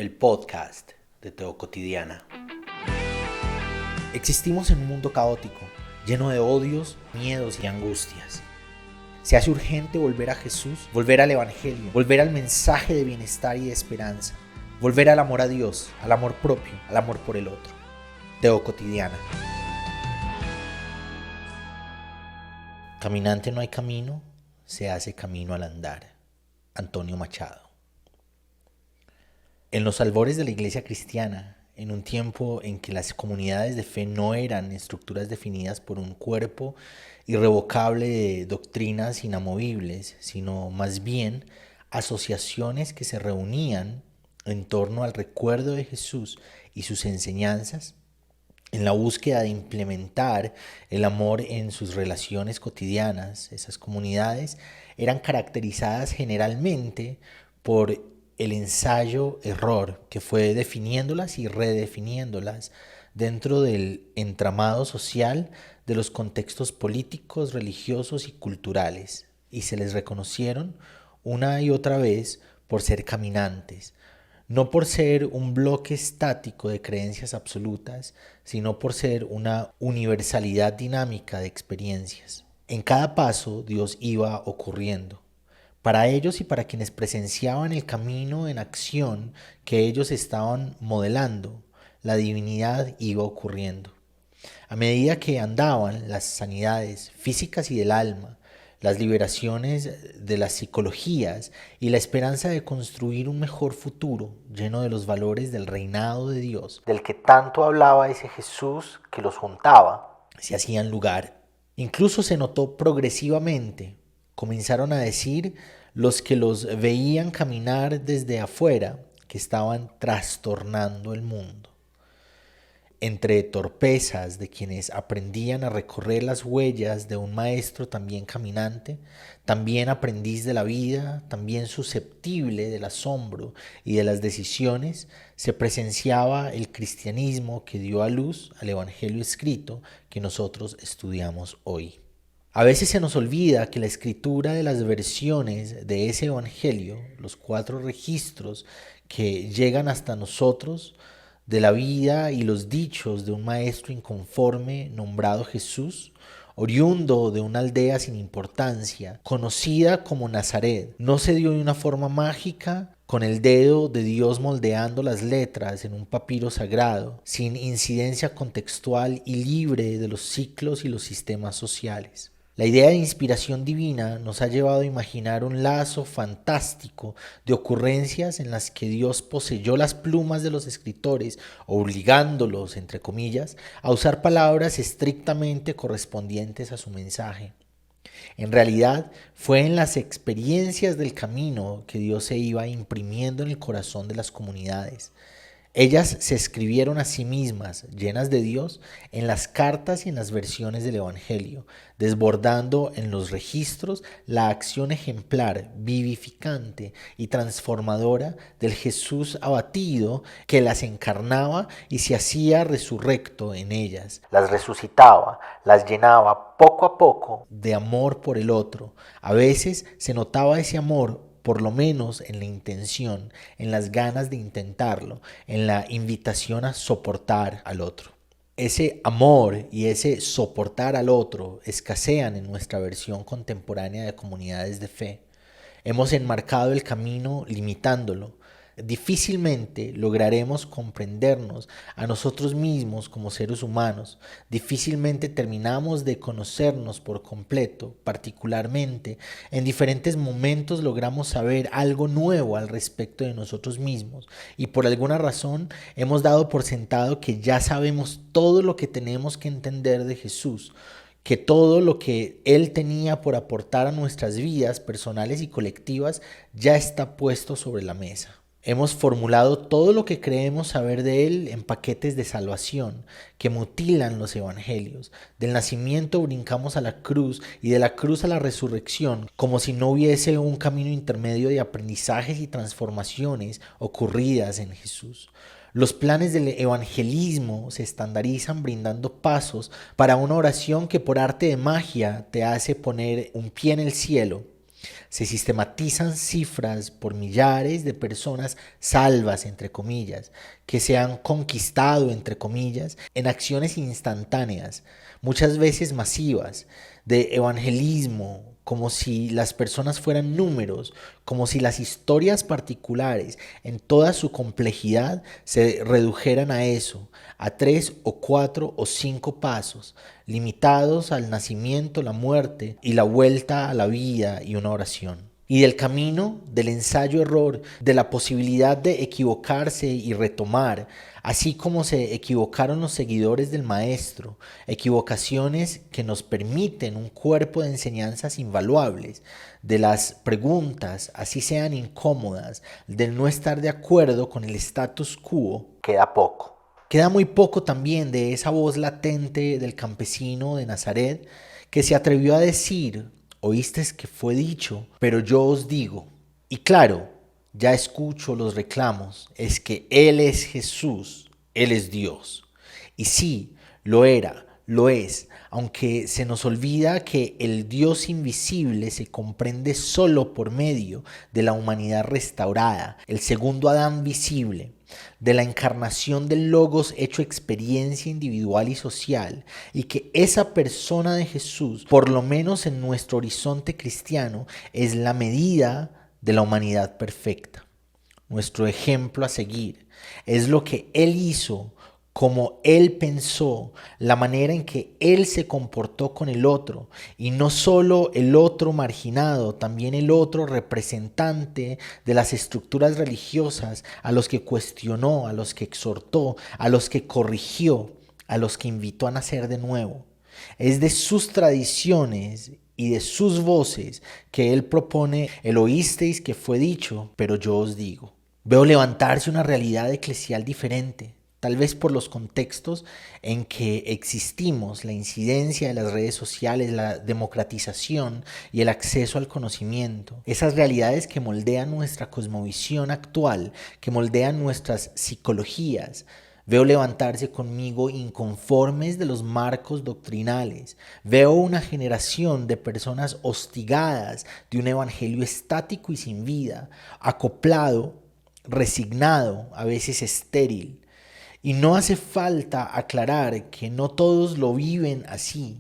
el podcast de Teo Cotidiana. Existimos en un mundo caótico, lleno de odios, miedos y angustias. Se hace urgente volver a Jesús, volver al Evangelio, volver al mensaje de bienestar y de esperanza, volver al amor a Dios, al amor propio, al amor por el otro. Teo Cotidiana. Caminante no hay camino, se hace camino al andar. Antonio Machado. En los albores de la iglesia cristiana, en un tiempo en que las comunidades de fe no eran estructuras definidas por un cuerpo irrevocable de doctrinas inamovibles, sino más bien asociaciones que se reunían en torno al recuerdo de Jesús y sus enseñanzas, en la búsqueda de implementar el amor en sus relaciones cotidianas. Esas comunidades eran caracterizadas generalmente por el ensayo-error que fue definiéndolas y redefiniéndolas dentro del entramado social de los contextos políticos, religiosos y culturales, y se les reconocieron una y otra vez por ser caminantes, no por ser un bloque estático de creencias absolutas, sino por ser una universalidad dinámica de experiencias. En cada paso Dios iba ocurriendo. Para ellos y para quienes presenciaban el camino en acción que ellos estaban modelando, la divinidad iba ocurriendo. A medida que andaban, las sanidades físicas y del alma, las liberaciones de las psicologías y la esperanza de construir un mejor futuro lleno de los valores del reinado de Dios, del que tanto hablaba ese Jesús que los juntaba, se hacían lugar. Incluso se notó progresivamente. Comenzaron a decir los que los veían caminar desde afuera que estaban trastornando el mundo. Entre torpezas de quienes aprendían a recorrer las huellas de un maestro también caminante, también aprendiz de la vida, también susceptible del asombro y de las decisiones, se presenciaba el cristianismo que dio a luz al Evangelio escrito que nosotros estudiamos hoy. A veces se nos olvida que la escritura de las versiones de ese evangelio, los 4 registros que llegan hasta nosotros de la vida y los dichos de un maestro inconforme nombrado Jesús, oriundo de una aldea sin importancia, conocida como Nazaret, no se dio de una forma mágica, con el dedo de Dios moldeando las letras en un papiro sagrado, sin incidencia contextual y libre de los ciclos y los sistemas sociales. La idea de inspiración divina nos ha llevado a imaginar un lazo fantástico de ocurrencias en las que Dios poseyó las plumas de los escritores, obligándolos, entre comillas, a usar palabras estrictamente correspondientes a su mensaje. En realidad, fue en las experiencias del camino que Dios se iba imprimiendo en el corazón de las comunidades. Ellas se escribieron a sí mismas, llenas de Dios, en las cartas y en las versiones del Evangelio, desbordando en los registros la acción ejemplar, vivificante y transformadora del Jesús abatido que las encarnaba y se hacía resurrecto en ellas. Las resucitaba, las llenaba poco a poco de amor por el otro. A veces se notaba ese amor, por lo menos en la intención, en las ganas de intentarlo, en la invitación a soportar al otro. Ese amor y ese soportar al otro escasean en nuestra versión contemporánea de comunidades de fe. Hemos enmarcado el camino limitándolo. Difícilmente lograremos comprendernos a nosotros mismos como seres humanos. Difícilmente terminamos de conocernos por completo. Particularmente, en diferentes momentos logramos saber algo nuevo al respecto de nosotros mismos y por alguna razón hemos dado por sentado que ya sabemos todo lo que tenemos que entender de Jesús, que todo lo que Él tenía por aportar a nuestras vidas personales y colectivas ya está puesto sobre la mesa. Hemos formulado todo lo que creemos saber de Él en paquetes de salvación que mutilan los evangelios. Del nacimiento brincamos a la cruz y de la cruz a la resurrección, como si no hubiese un camino intermedio de aprendizajes y transformaciones ocurridas en Jesús. Los planes del evangelismo se estandarizan brindando pasos para una oración que por arte de magia te hace poner un pie en el cielo Se sistematizan cifras por millares de personas salvas, entre comillas, que se han conquistado, entre comillas, en acciones instantáneas, muchas veces masivas, de evangelismo, como si las personas fueran números, como si las historias particulares en toda su complejidad se redujeran a eso, a 3 o 4 o 5 pasos, limitados al nacimiento, la muerte y la vuelta a la vida y una oración. Y del camino, del ensayo-error, de la posibilidad de equivocarse y retomar, así como se equivocaron los seguidores del Maestro, equivocaciones que nos permiten un cuerpo de enseñanzas invaluables, de las preguntas, así sean incómodas, del no estar de acuerdo con el status quo, queda poco. Queda muy poco también de esa voz latente del campesino de Nazaret que se atrevió a decir: oísteis que fue dicho, pero yo os digo. Y claro, ya escucho los reclamos, es que Él es Jesús, Él es Dios. Y sí, lo era, lo es, aunque se nos olvida que el Dios invisible se comprende solo por medio de la humanidad restaurada, el segundo Adán visible, de la encarnación del Logos hecho experiencia individual y social, y que esa persona de Jesús, por lo menos en nuestro horizonte cristiano, es la medida de la humanidad perfecta. Nuestro ejemplo a seguir es lo que Él hizo, como Él pensó, la manera en que Él se comportó con el otro, y no solo el otro marginado, también el otro representante de las estructuras religiosas, a los que cuestionó, a los que exhortó, a los que corrigió, a los que invitó a nacer de nuevo. Es de sus tradiciones y de sus voces que Él propone el oísteis que fue dicho, pero yo os digo. Veo levantarse una realidad eclesial diferente, tal vez por los contextos en que existimos, la incidencia de las redes sociales, la democratización y el acceso al conocimiento. Esas realidades que moldean nuestra cosmovisión actual, que moldean nuestras psicologías. Veo levantarse conmigo inconformes de los marcos doctrinales. Veo una generación de personas hostigadas de un evangelio estático y sin vida, acoplado, resignado, a veces estéril. Y no hace falta aclarar que no todos lo viven así.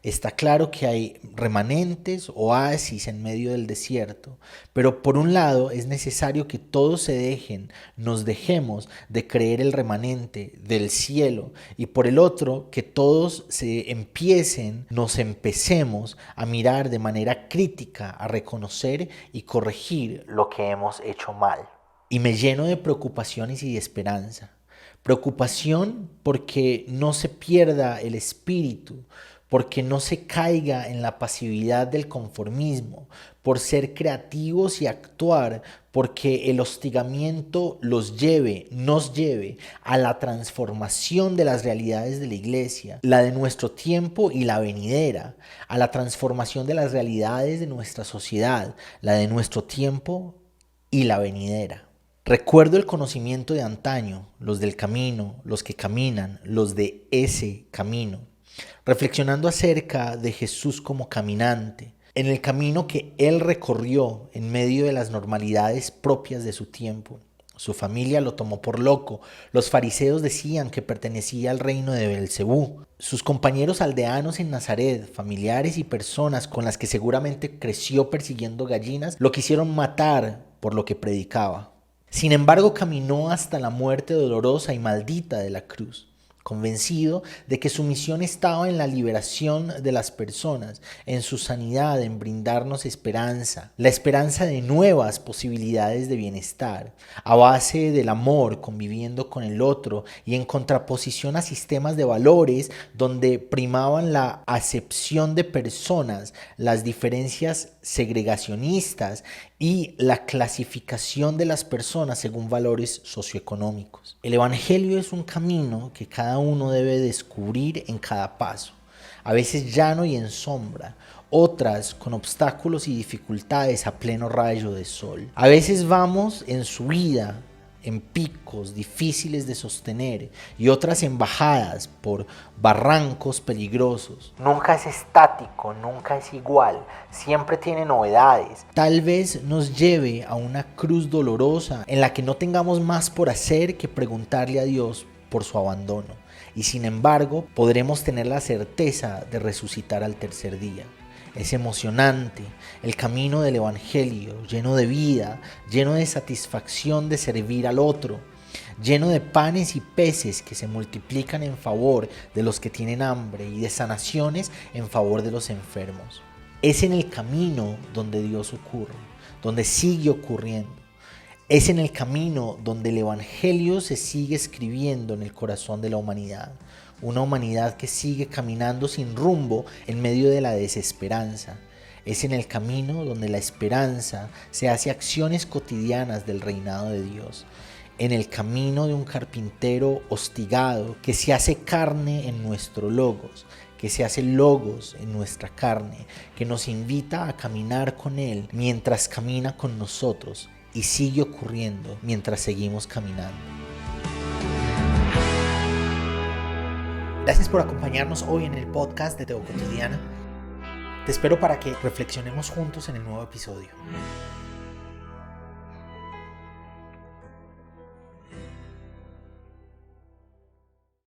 Está claro que hay remanentes, oasis en medio del desierto, pero por un lado es necesario que todos nos dejemos de creer el remanente del cielo, y por el otro que todos nos empecemos a mirar de manera crítica, a reconocer y corregir lo que hemos hecho mal. Y me lleno de preocupaciones y de esperanza. Preocupación porque no se pierda el espíritu, porque no se caiga en la pasividad del conformismo, por ser creativos y actuar, porque el hostigamiento nos lleve a la transformación de las realidades de la iglesia, la de nuestro tiempo y la venidera, a la transformación de las realidades de nuestra sociedad, la de nuestro tiempo y la venidera. Recuerdo el conocimiento de antaño, los del camino, los que caminan, los de ese camino, reflexionando acerca de Jesús como caminante, en el camino que Él recorrió en medio de las normalidades propias de su tiempo. Su familia lo tomó por loco, los fariseos decían que pertenecía al reino de Beelzebú. Sus compañeros aldeanos en Nazaret, familiares y personas con las que seguramente creció persiguiendo gallinas, lo quisieron matar por lo que predicaba. Sin embargo, caminó hasta la muerte dolorosa y maldita de la cruz, convencido de que su misión estaba en la liberación de las personas, en su sanidad, en brindarnos esperanza, la esperanza de nuevas posibilidades de bienestar, a base del amor, conviviendo con el otro y en contraposición a sistemas de valores donde primaban la acepción de personas, las diferencias segregacionistas y la clasificación de las personas según valores socioeconómicos. El Evangelio es un camino que cada uno debe descubrir en cada paso, a veces llano y en sombra, otras con obstáculos y dificultades a pleno rayo de sol. A veces vamos en subida, en picos difíciles de sostener y otras en bajadas por barrancos peligrosos. Nunca es estático, nunca es igual, siempre tiene novedades. Tal vez nos lleve a una cruz dolorosa en la que no tengamos más por hacer que preguntarle a Dios por su abandono. Y sin embargo, podremos tener la certeza de resucitar al tercer día. Es emocionante el camino del Evangelio, lleno de vida, lleno de satisfacción de servir al otro, lleno de panes y peces que se multiplican en favor de los que tienen hambre y de sanaciones en favor de los enfermos. Es en el camino donde Dios ocurre, donde sigue ocurriendo. Es en el camino donde el Evangelio se sigue escribiendo en el corazón de la humanidad. Una humanidad que sigue caminando sin rumbo en medio de la desesperanza. Es en el camino donde la esperanza se hace acciones cotidianas del reinado de Dios. En el camino de un carpintero hostigado que se hace carne en nuestro logos, que se hace logos en nuestra carne, que nos invita a caminar con Él mientras camina con nosotros y sigue ocurriendo mientras seguimos caminando. Gracias por acompañarnos hoy en el podcast de Teo Cotidiana. Te espero para que reflexionemos juntos en el nuevo episodio.